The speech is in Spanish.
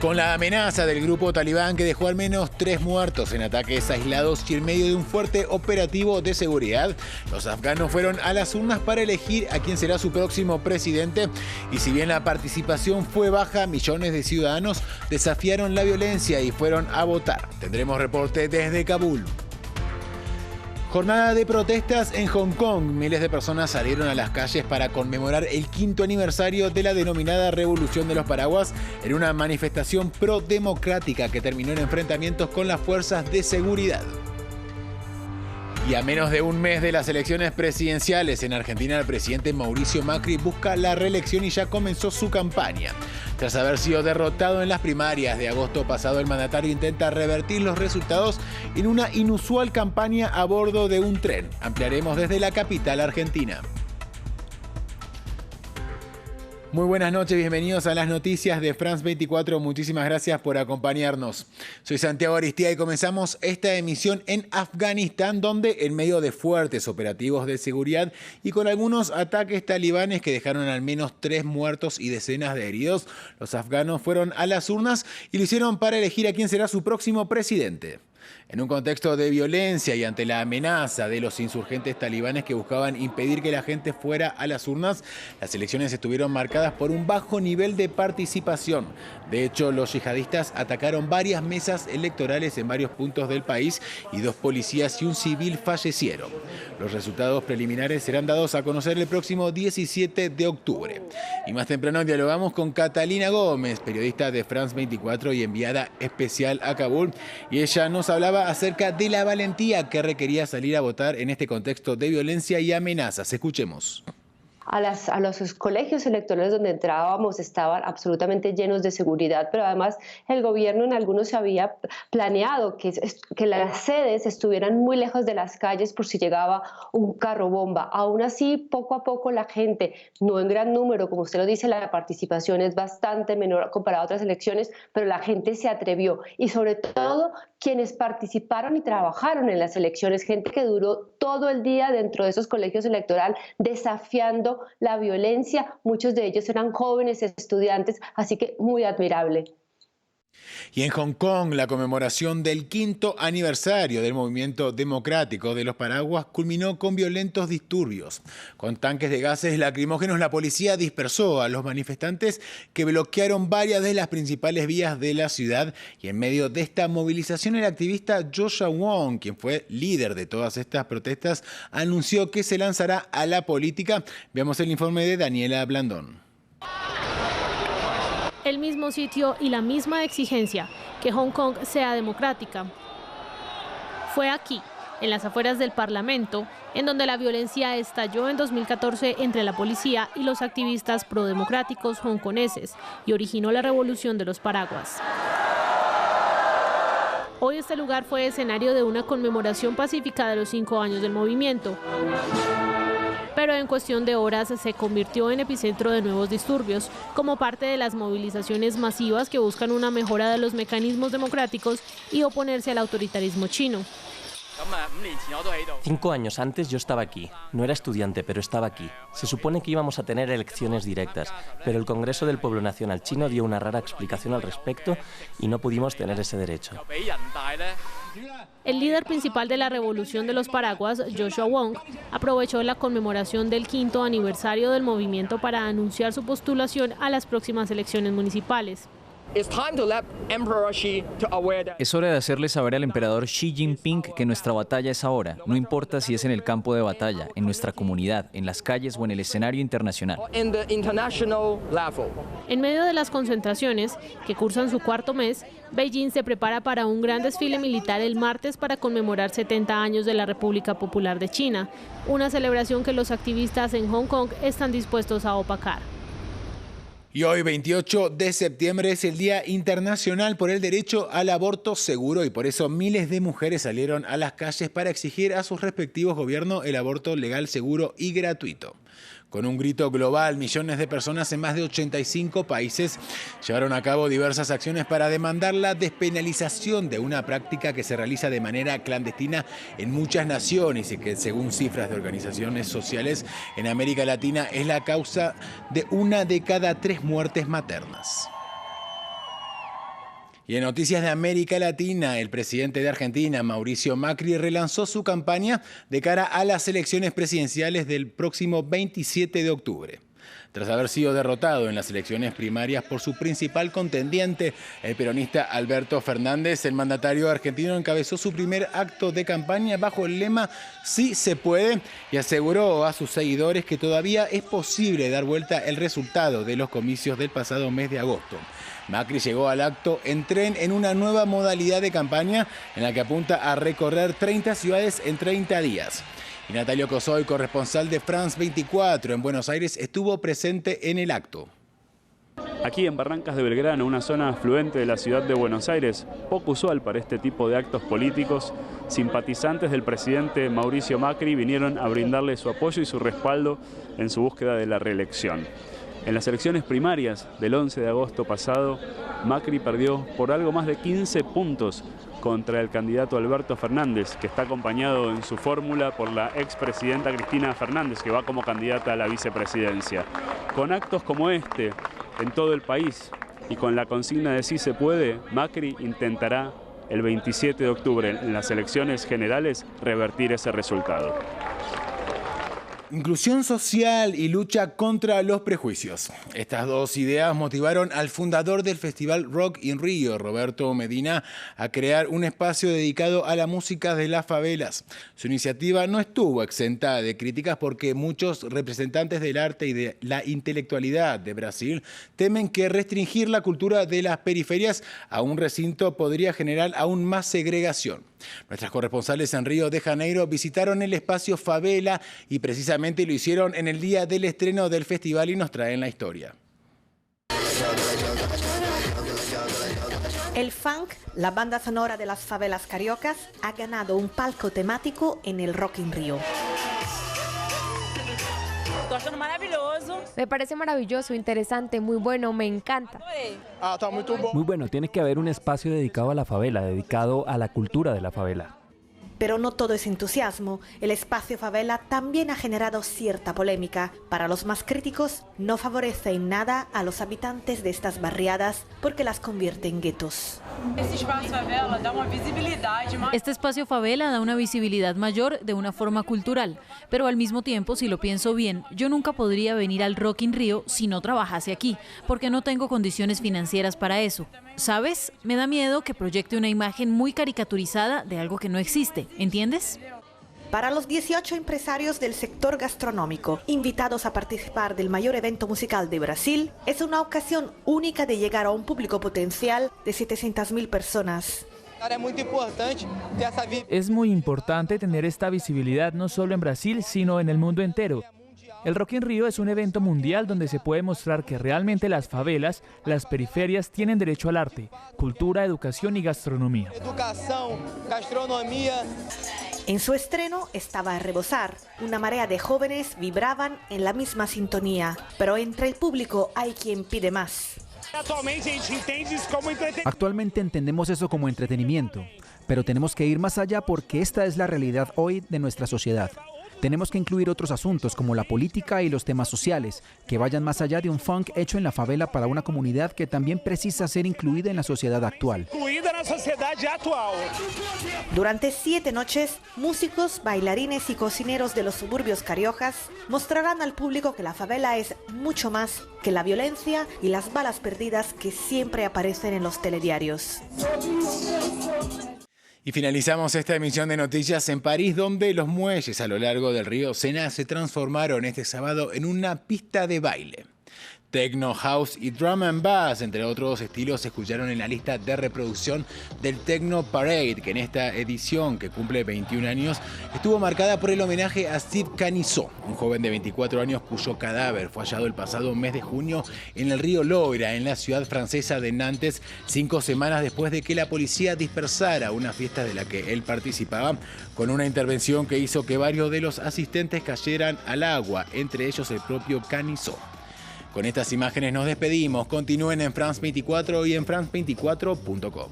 Con la amenaza del grupo talibán que dejó al menos 3 muertos en ataques aislados y en medio de un fuerte operativo de seguridad, los afganos fueron a las urnas para elegir a quién será su próximo presidente. Y si bien la participación fue baja, millones de ciudadanos desafiaron la violencia y fueron a votar. Tendremos reporte desde Kabul. Jornada de protestas en Hong Kong. Miles de personas salieron a las calles para conmemorar el 5º aniversario de la denominada Revolución de los Paraguas en una manifestación pro-democrática que terminó en enfrentamientos con las fuerzas de seguridad. Y a menos de un mes de las elecciones presidenciales en Argentina, el presidente Mauricio Macri busca la reelección y ya comenzó su campaña. Tras haber sido derrotado en las primarias de agosto pasado, el mandatario intenta revertir los resultados en una inusual campaña a bordo de un tren. Ampliaremos desde la capital argentina. Muy buenas noches, bienvenidos a las noticias de France 24. Muchísimas gracias por acompañarnos. Soy Santiago Aristía y comenzamos esta emisión en Afganistán, donde en medio de fuertes operativos de seguridad y con algunos ataques talibanes que dejaron al menos 3 muertos y decenas de heridos, los afganos fueron a las urnas y lo hicieron para elegir a quién será su próximo presidente. En un contexto de violencia y ante la amenaza de los insurgentes talibanes que buscaban impedir que la gente fuera a las urnas, las elecciones estuvieron marcadas por un bajo nivel de participación. De hecho, los yihadistas atacaron varias mesas electorales en varios puntos del país y 2 policías y un civil fallecieron. Los resultados preliminares serán dados a conocer el próximo 17 de octubre. Y más temprano dialogamos con Catalina Gómez, periodista de France 24 y enviada especial a Kabul, y ella nos hablaba acerca de la valentía que requería salir a votar en este contexto de violencia y amenazas. Escuchemos. A los colegios electorales donde entrábamos estaban absolutamente llenos de seguridad, pero además el gobierno en algunos se había planeado que las sedes estuvieran muy lejos de las calles por si llegaba un carro bomba. Aún así, poco a poco la gente, no en gran número, como usted lo dice, la participación es bastante menor comparada a otras elecciones, pero la gente se atrevió y sobre todo quienes participaron y trabajaron en las elecciones, gente que duró todo el día dentro de esos colegios electorales desafiando la violencia, muchos de ellos eran jóvenes estudiantes, así que muy admirable. Y en Hong Kong, la conmemoración del 5º aniversario del movimiento democrático de los Paraguas culminó con violentos disturbios. Con tanques de gases lacrimógenos, la policía dispersó a los manifestantes que bloquearon varias de las principales vías de la ciudad. Y en medio de esta movilización, el activista Joshua Wong, quien fue líder de todas estas protestas, anunció que se lanzará a la política. Veamos el informe de Daniela Blandón. El mismo sitio y la misma exigencia, que Hong Kong sea democrática. Fue aquí, en las afueras del Parlamento, en donde la violencia estalló en 2014 entre la policía y los activistas prodemocráticos hongkoneses y originó la revolución de los Paraguas. Hoy este lugar fue escenario de una conmemoración pacífica de los 5 años del movimiento. Pero en cuestión de horas se convirtió en epicentro de nuevos disturbios, como parte de las movilizaciones masivas que buscan una mejora de los mecanismos democráticos y oponerse al autoritarismo chino. 5 años antes yo estaba aquí. No era estudiante, pero estaba aquí. Se supone que íbamos a tener elecciones directas, pero el Congreso del Pueblo Nacional Chino dio una rara explicación al respecto y no pudimos tener ese derecho. El líder principal de la revolución de los Paraguas, Joshua Wong, aprovechó la conmemoración del 5º aniversario del movimiento para anunciar su postulación a las próximas elecciones municipales. Es hora de hacerle saber al emperador Xi Jinping que nuestra batalla es ahora, no importa si es en el campo de batalla, en nuestra comunidad, en las calles o en el escenario internacional. En medio de las concentraciones, que cursan su 4º mes, Beijing se prepara para un gran desfile militar el martes para conmemorar 70 años de la República Popular de China, una celebración que los activistas en Hong Kong están dispuestos a opacar. Y hoy, 28 de septiembre, es el Día Internacional por el Derecho al Aborto Seguro y por eso miles de mujeres salieron a las calles para exigir a sus respectivos gobiernos el aborto legal, seguro y gratuito. Con un grito global, millones de personas en más de 85 países llevaron a cabo diversas acciones para demandar la despenalización de una práctica que se realiza de manera clandestina en muchas naciones y que, según cifras de organizaciones sociales en América Latina, es la causa de 1 de cada 3 muertes maternas. Y en noticias de América Latina, el presidente de Argentina, Mauricio Macri, relanzó su campaña de cara a las elecciones presidenciales del próximo 27 de octubre. Tras haber sido derrotado en las elecciones primarias por su principal contendiente, el peronista Alberto Fernández, el mandatario argentino encabezó su primer acto de campaña bajo el lema "Sí se puede" y aseguró a sus seguidores que todavía es posible dar vuelta el resultado de los comicios del pasado mes de agosto. Macri llegó al acto en tren en una nueva modalidad de campaña en la que apunta a recorrer 30 ciudades en 30 días. Y Natalio Cosoy, corresponsal de France 24 en Buenos Aires, estuvo presente en el acto. Aquí en Barrancas de Belgrano, una zona afluente de la ciudad de Buenos Aires, poco usual para este tipo de actos políticos, simpatizantes del presidente Mauricio Macri vinieron a brindarle su apoyo y su respaldo en su búsqueda de la reelección. En las elecciones primarias del 11 de agosto pasado, Macri perdió por algo más de 15 puntos contra el candidato Alberto Fernández, que está acompañado en su fórmula por la expresidenta Cristina Fernández, que va como candidata a la vicepresidencia. Con actos como este en todo el país y con la consigna de "Sí se puede", Macri intentará el 27 de octubre en las elecciones generales revertir ese resultado. Inclusión social y lucha contra los prejuicios. Estas dos ideas motivaron al fundador del festival Rock in Rio, Roberto Medina, a crear un espacio dedicado a la música de las favelas. Su iniciativa no estuvo exenta de críticas porque muchos representantes del arte y de la intelectualidad de Brasil temen que restringir la cultura de las periferias a un recinto podría generar aún más segregación. Nuestras corresponsales en Río de Janeiro visitaron el espacio Favela y precisamente lo hicieron en el día del estreno del festival y nos traen la historia. El funk, la banda sonora de las favelas cariocas, ha ganado un palco temático en el Rock in Rio. Me parece maravilloso, interesante, muy bueno, me encanta. Muy bueno, tiene que haber un espacio dedicado a la favela, dedicado a la cultura de la favela. Pero no todo es entusiasmo. El espacio favela también ha generado cierta polémica. Para los más críticos, no favorece en nada a los habitantes de estas barriadas porque las convierte en guetos. Este espacio favela da una visibilidad mayor de una forma cultural, pero al mismo tiempo, si lo pienso bien, yo nunca podría venir al Rock in Rio si no trabajase aquí, porque no tengo condiciones financieras para eso. ¿Sabes? Me da miedo que proyecte una imagen muy caricaturizada de algo que no existe, ¿entiendes? Para los 18 empresarios del sector gastronómico invitados a participar del mayor evento musical de Brasil, es una ocasión única de llegar a un público potencial de 700.000 personas. Es muy importante tener esta visibilidad no solo en Brasil, sino en el mundo entero. El Rock in Rio es un evento mundial donde se puede mostrar que realmente las favelas, las periferias tienen derecho al arte, cultura, educación y gastronomía. En su estreno estaba a rebosar. Una marea de jóvenes vibraban en la misma sintonía, pero entre el público hay quien pide más. Actualmente entendemos eso como entretenimiento, pero tenemos que ir más allá porque esta es la realidad hoy de nuestra sociedad. Tenemos que incluir otros asuntos como la política y los temas sociales, que vayan más allá de un funk hecho en la favela para una comunidad que también precisa ser incluida en la sociedad actual. Durante 7 noches, músicos, bailarines y cocineros de los suburbios cariocas mostrarán al público que la favela es mucho más que la violencia y las balas perdidas que siempre aparecen en los telediarios. Y finalizamos esta emisión de noticias en París, donde los muelles a lo largo del río Sena se transformaron este sábado en una pista de baile. Techno, house y drum and bass, entre otros estilos, se escucharon en la lista de reproducción del Techno Parade, que en esta edición, que cumple 21 años, estuvo marcada por el homenaje a Steve Caniço, un joven de 24 años cuyo cadáver fue hallado el pasado mes de junio en el río Loira, en la ciudad francesa de Nantes, 5 semanas después de que la policía dispersara una fiesta de la que él participaba, con una intervención que hizo que varios de los asistentes cayeran al agua, entre ellos el propio Caniço. Con estas imágenes nos despedimos. Continúen en France 24 y en france24.com.